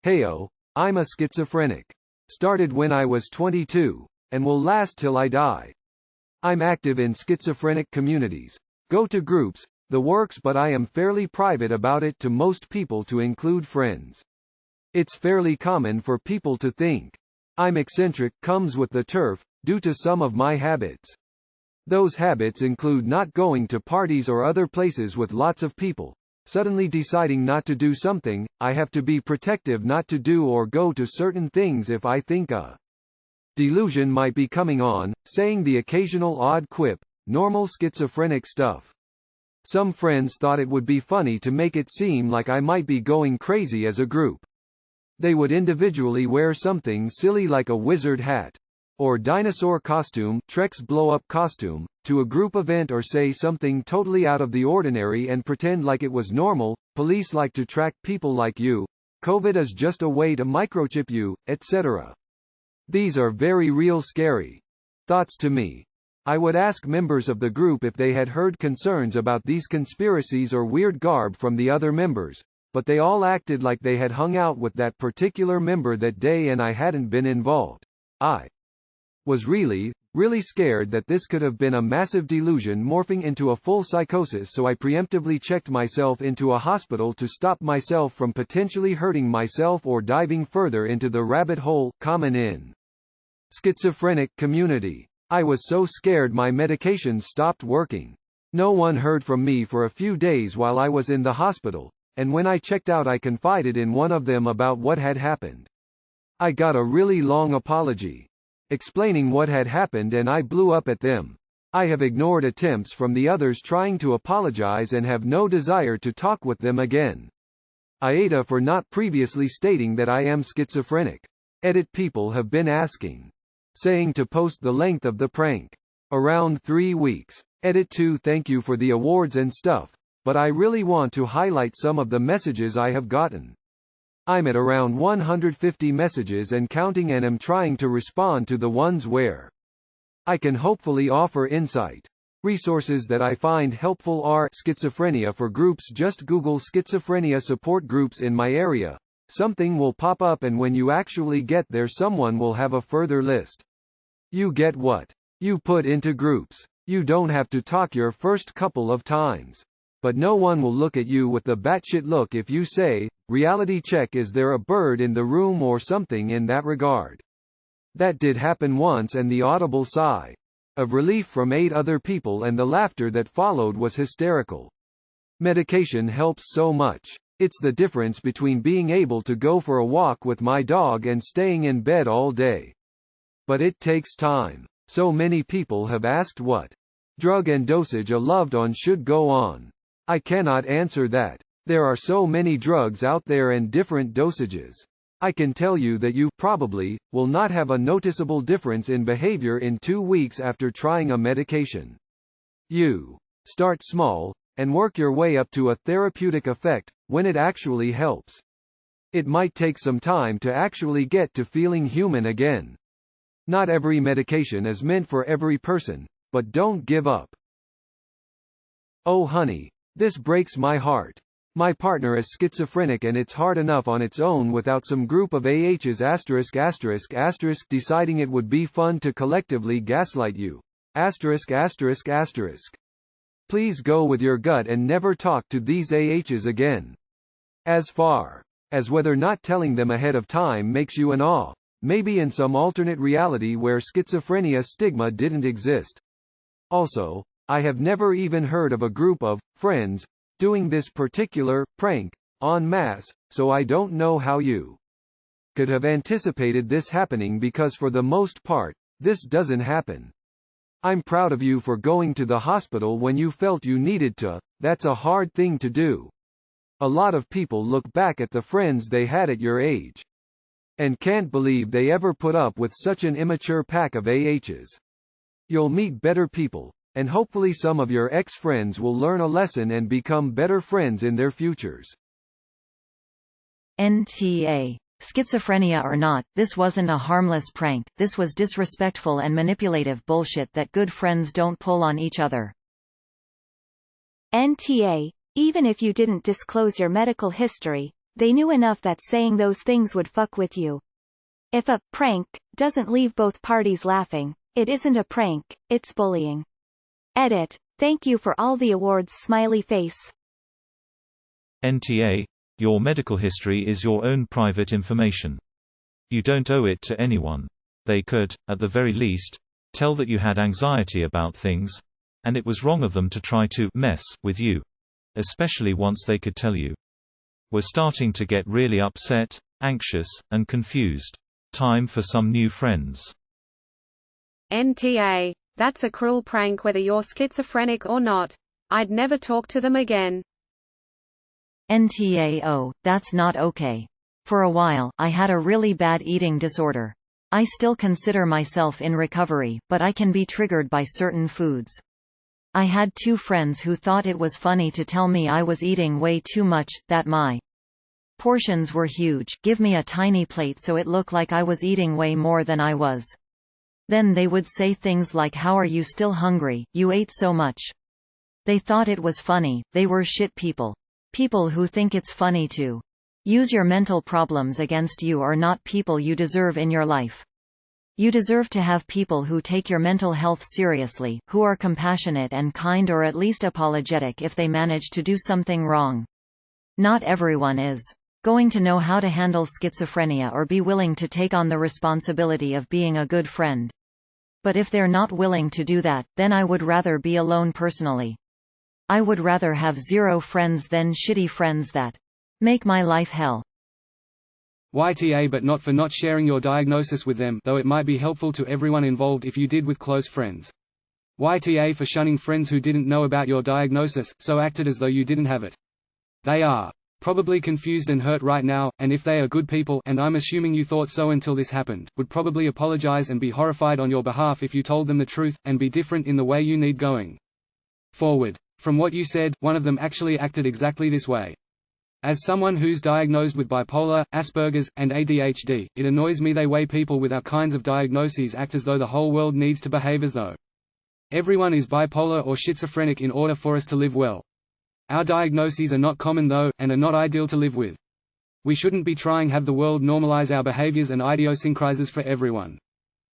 Heyo, I'm a schizophrenic. Started when I was 22, and will last till I die. I'm active in schizophrenic communities. Go to groups, the works, but I am fairly private about it to most people, to include friends. It's fairly common for people to think I'm eccentric, comes with the turf, due to some of my habits. Those habits include not going to parties or other places with lots of people, suddenly deciding not to do something, I have to be protective not to do or go to certain things if I think a delusion might be coming on, saying the occasional odd quip, normal schizophrenic stuff. Some friends thought it would be funny to make it seem like I might be going crazy as a group. They would individually wear something silly like a wizard hat or dinosaur costume, Trek's blow-up costume, to a group event, or say something totally out of the ordinary and pretend like it was normal. Police like to track people like you. COVID is just a way to microchip you, etc. These are very real scary thoughts to me. I would ask members of the group if they had heard concerns about these conspiracies or weird garb from the other members, but they all acted like they had hung out with that particular member that day and I hadn't been involved. I was really scared that this could have been a massive delusion morphing into a full psychosis, so I preemptively checked myself into a hospital to stop myself from potentially hurting myself or diving further into the rabbit hole common in schizophrenic community. I was so scared my medication stopped working. No one heard from me for a few days while I was in the hospital, and when I checked out I confided in one of them about what had happened. I got a really long apology explaining what had happened, and I blew up at them. I have ignored attempts from the others trying to apologize and have no desire to talk with them again. AITA for not previously stating that I am schizophrenic. Edit. People have been saying to post the length of the prank. Around 3 weeks. Edit. 2. Thank you for the awards and stuff, but I really want to highlight some of the messages I have gotten. I'm at around 150 messages and counting, and am trying to respond to the ones where I can hopefully offer insight. Resources that I find helpful are schizophrenia for groups. Just Google schizophrenia support groups in my area. Something will pop up, and when you actually get there someone will have a further list. You get what you put into groups. You don't have to talk your first couple of times. But no one will look at you with the batshit look if you say, reality check, is there a bird in the room, or something in that regard. That did happen once, and the audible sigh of relief from 8 other people and the laughter that followed was hysterical. Medication helps so much. It's the difference between being able to go for a walk with my dog and staying in bed all day. But it takes time. So many people have asked what drug and dosage a loved one should go on. I cannot answer that. There are so many drugs out there and different dosages. I can tell you that you probably will not have a noticeable difference in behavior in 2 weeks after trying a medication. You start small and work your way up to a therapeutic effect when it actually helps. It might take some time to actually get to feeling human again. Not every medication is meant for every person, but don't give up. Oh honey, this breaks my heart. My partner is schizophrenic and it's hard enough on its own without some group of AHs ***** deciding it would be fun to collectively gaslight you. ****. Please go with your gut and never talk to these AHs again. As far as whether not telling them ahead of time makes you an awe, maybe in some alternate reality where schizophrenia stigma didn't exist. Also, I have never even heard of a group of friends doing this particular prank en masse, so I don't know how you could have anticipated this happening, because for the most part, this doesn't happen. I'm proud of you for going to the hospital when you felt you needed to. That's a hard thing to do. A lot of people look back at the friends they had at your age and can't believe they ever put up with such an immature pack of AHs. You'll meet better people, and hopefully some of your ex-friends will learn a lesson and become better friends in their futures. NTA. Schizophrenia or not, this wasn't a harmless prank, this was disrespectful and manipulative bullshit that good friends don't pull on each other. NTA. Even if you didn't disclose your medical history, They knew enough that saying those things would fuck with you. If a prank doesn't leave both parties laughing, it isn't a prank, it's bullying. Edit. Thank you for all the awards, smiley face. NTA. Your medical history is your own private information. You don't owe it to anyone. They could, at the very least, tell that you had anxiety about things, and it was wrong of them to try to mess with you. Especially once they could tell you were starting to get really upset, anxious, and confused. Time for some new friends. NTA. That's a cruel prank whether you're schizophrenic or not. I'd never talk to them again. NTA. That's not okay. For a while, I had a really bad eating disorder. I still consider myself in recovery, but I can be triggered by certain foods. I had 2 friends who thought it was funny to tell me I was eating way too much, that my portions were huge, give me a tiny plate so it looked like I was eating way more than I was. Then they would say things like, "How are you still hungry, you ate so much." They thought it was funny. They were shit people. People who think it's funny to use your mental problems against you are not people you deserve in your life. You deserve to have people who take your mental health seriously, who are compassionate and kind, or at least apologetic if they manage to do something wrong. Not everyone is going to know how to handle schizophrenia or be willing to take on the responsibility of being a good friend. But if they're not willing to do that, then I would rather be alone personally. I would rather have 0 friends than shitty friends that make my life hell. YTA, but not for not sharing your diagnosis with them, though it might be helpful to everyone involved if you did with close friends. YTA for shunning friends who didn't know about your diagnosis, so acted as though you didn't have it. They are probably confused and hurt right now, and if they are good people, and I'm assuming you thought so until this happened, would probably apologize and be horrified on your behalf if you told them the truth, and be different in the way you need going forward. From what you said, one of them actually acted exactly this way. As someone who's diagnosed with bipolar, Asperger's, and ADHD, it annoys me the way people with our kinds of diagnoses act as though the whole world needs to behave as though everyone is bipolar or schizophrenic in order for us to live well. Our diagnoses are not common though, and are not ideal to live with. We shouldn't be trying have the world normalize our behaviors and idiosyncrasies for everyone.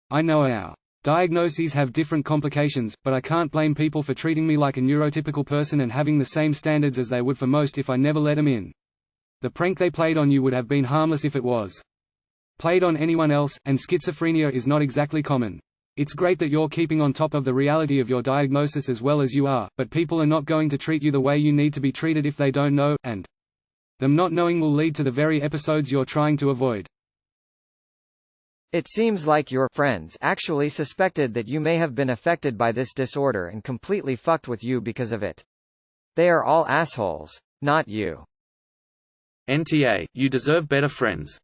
I know our diagnoses have different complications, but I can't blame people for treating me like a neurotypical person and having the same standards as they would for most if I never let them in. The prank they played on you would have been harmless if it was played on anyone else, and schizophrenia is not exactly common. It's great that you're keeping on top of the reality of your diagnosis as well as you are, but people are not going to treat you the way you need to be treated if they don't know, and them not knowing will lead to the very episodes you're trying to avoid. It seems like your friends actually suspected that you may have been affected by this disorder and completely fucked with you because of it. They are all assholes, not you. NTA, you deserve better friends.